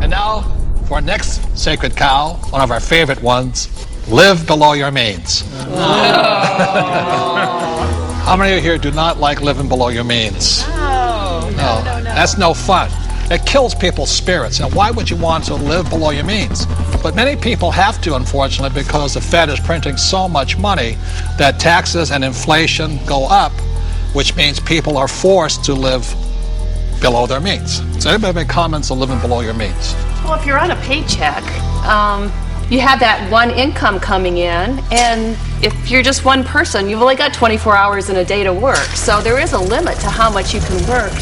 And now, for our next sacred cow, one of our favorite ones, live below your means. How many of you here do not like living below your means? No. That's no fun. It kills people's spirits. Now, why would you want to live below your means? But many people have to, unfortunately, because the Fed is printing so much money that taxes and inflation go up, which means people are forced to live below their means. So anybody make comments on living below your means? Well, if you're on a paycheck, you have that one income coming in, and if you're just one person, you've only got 24 hours in a day to work. So there is a limit to how much you can work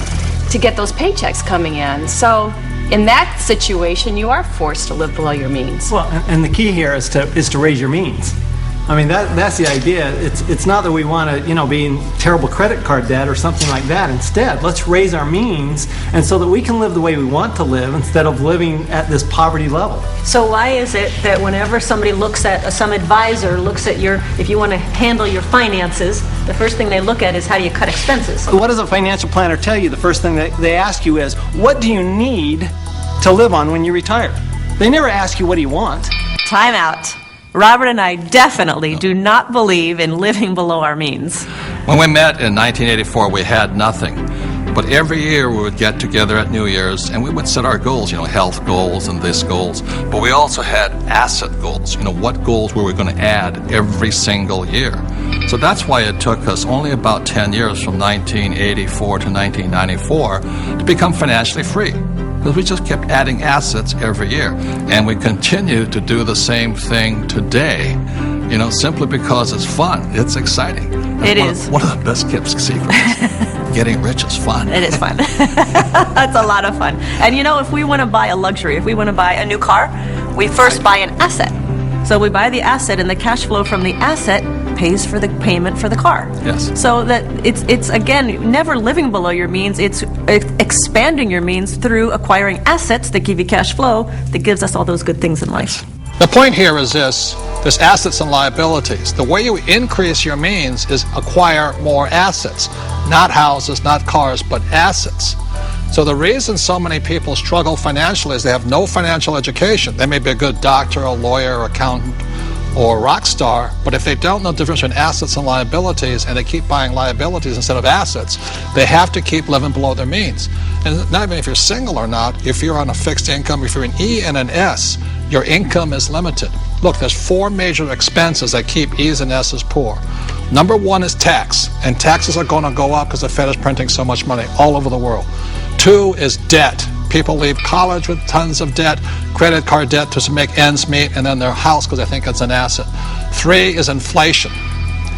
to get those paychecks coming in. So in that situation, you are forced to live below your means. Well, and the key here is to raise your means. I mean, that's the idea. It's not that we want to, be in terrible credit card debt or something like that. Instead, let's raise our means, and so that we can live the way we want to live instead of living at this poverty level. So why is it that whenever somebody looks at, some advisor looks at if you want to handle your finances, the first thing they look at is how do you cut expenses? What does a financial planner tell you? The first thing that they ask you is, what do you need to live on when you retire? They never ask you, what do you want? Time out. Robert and I definitely do not believe in living below our means. When we met in 1984, we had nothing. But every year we would get together at New Year's and we would set our goals, health goals and this goals. But we also had asset goals, what goals were we going to add every single year. So that's why it took us only about 10 years from 1984 to 1994 to become financially free. Because we just kept adding assets every year. And we continue to do the same thing today, simply because it's fun. It's exciting. It is. One of the best kept secrets. Getting rich is fun. It is fun. It's a lot of fun. And if we want to buy a luxury, if we want to buy a new car, we first buy an asset. So we buy the asset, and the cash flow from the asset pays for the payment for the car. Yes. So that it's again, never living below your means. It's expanding your means through acquiring assets that give you cash flow that gives us all those good things in life. The point here is this: there's assets and liabilities. The way you increase your means is acquire more assets. Not houses, not cars, but assets. So the reason so many people struggle financially is they have no financial education. They may be a good doctor, a lawyer, accountant, or a rock star, but if they don't know the difference between assets and liabilities, and they keep buying liabilities instead of assets, they have to keep living below their means. And not even if you're single or not, if you're on a fixed income, if you're an E and an S, your income is limited. Look, there's 4 major expenses that keep E's and S's poor. Number 1 is tax, and taxes are going to go up because the Fed is printing so much money all over the world. 2 is debt. People leave college with tons of debt, credit card debt to make ends meet, and then their house because they think it's an asset. 3 is inflation.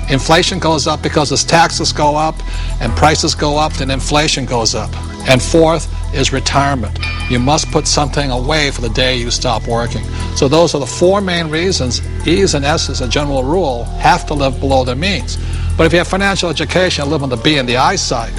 Inflation goes up because as taxes go up and prices go up, then inflation goes up. And 4th is retirement. You must put something away for the day you stop working. So those are the 4 main reasons E's and S's, a general rule, have to live below their means. But if you have financial education and live on the B and the I side,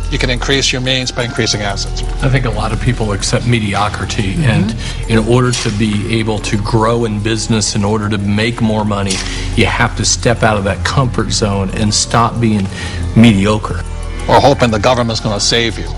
you can increase your means by increasing assets. I think a lot of people accept mediocrity, and in order to be able to grow in business, in order to make more money, you have to step out of that comfort zone and stop being mediocre. Or hoping the government's going to save you.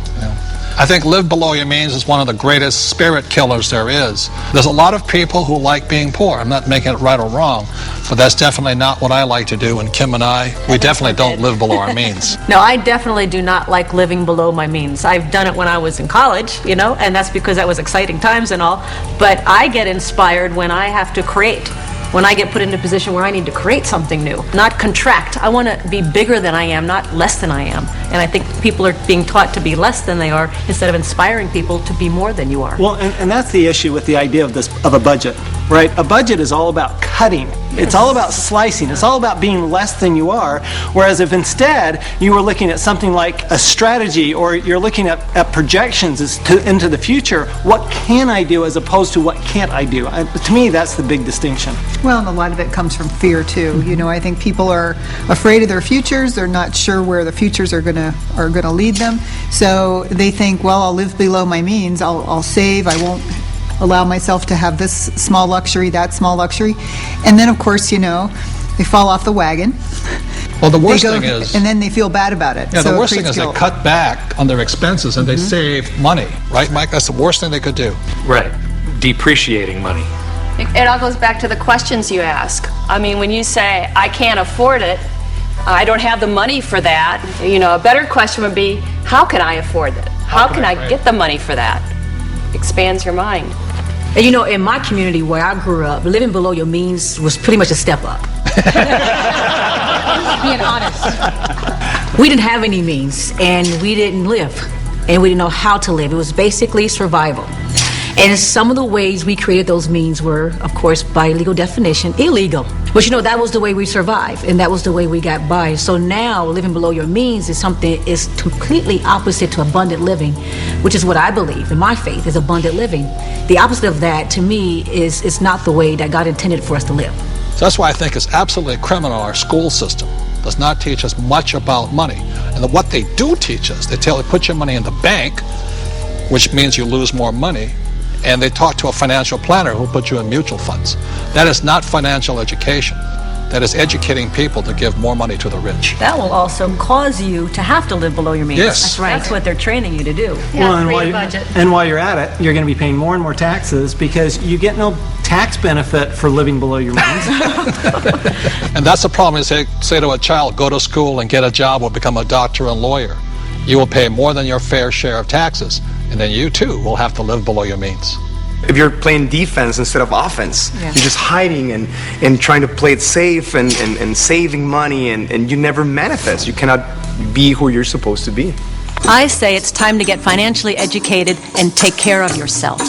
I think live below your means is one of the greatest spirit killers there is. There's a lot of people who like being poor. I'm not making it right or wrong, but that's definitely not what I like to do. And Kim and I, we definitely don't live below our means. No, I definitely do not like living below my means. I've done it when I was in college, and that's because that was exciting times and all. But I get inspired when I have to create. When I get put into a position where I need to create something new, not contract. I want to be bigger than I am, not less than I am. And I think people are being taught to be less than they are instead of inspiring people to be more than you are. Well, and that's the issue with the idea of a budget, right? A budget is all about cutting. It's all about slicing. It's all about being less than you are. Whereas if instead you were looking at something like a strategy, or you're looking at projections into the future, what can I do as opposed to what can't I do? To me, that's the big distinction. Well, and a lot of it comes from fear too. I think people are afraid of their futures. They're not sure where the futures are gonna lead them. So they think, well, I'll live below my means. I'll save. I won't allow myself to have this small luxury, that small luxury. And then, of course, they fall off the wagon. Well, the they worst go, thing is... and then they feel bad about it. Yeah, So the it worst thing creates is they guilt. cut back on their expenses and they save money, right, Mike? That's the worst thing they could do. Right. Depreciating money. It all goes back to the questions you ask. I mean, when you say, I can't afford it, I don't have the money for that, you know, a better question would be, how can I afford it? How can I get the money for that? Expands your mind. And you know, in my community where I grew up, living below your means was pretty much a step up. Being honest. We didn't have any means, and we didn't live, and we didn't know how to live. It was basically survival. And some of the ways we created those means were, of course, by legal definition, illegal. But you know, that was the way we survived, and that was the way we got by. So now, living below your means is completely opposite to abundant living, which is what I believe, in my faith, is abundant living. The opposite of that, to me, is not the way that God intended for us to live. So that's why I think it's absolutely criminal our school system does not teach us much about money. And what they do teach us, they put your money in the bank, which means you lose more money, and they talk to a financial planner who put you in mutual funds. That is not financial education. That is educating people to give more money to the rich. That will also cause you to have to live below your means. Yes. That's right. That's what they're training you to do. Yeah, and, create a budget. and while you're at it, you're going to be paying more and more taxes because you get no tax benefit for living below your means. And that's the problem. Is say to a child, go to school and get a job or become a doctor and lawyer. You will pay more than your fair share of taxes, and then you too will have to live below your means. If you're playing defense instead of offense, you're just hiding and trying to play it safe and saving money, and you never manifest. You cannot be who you're supposed to be. I say it's time to get financially educated and take care of yourself.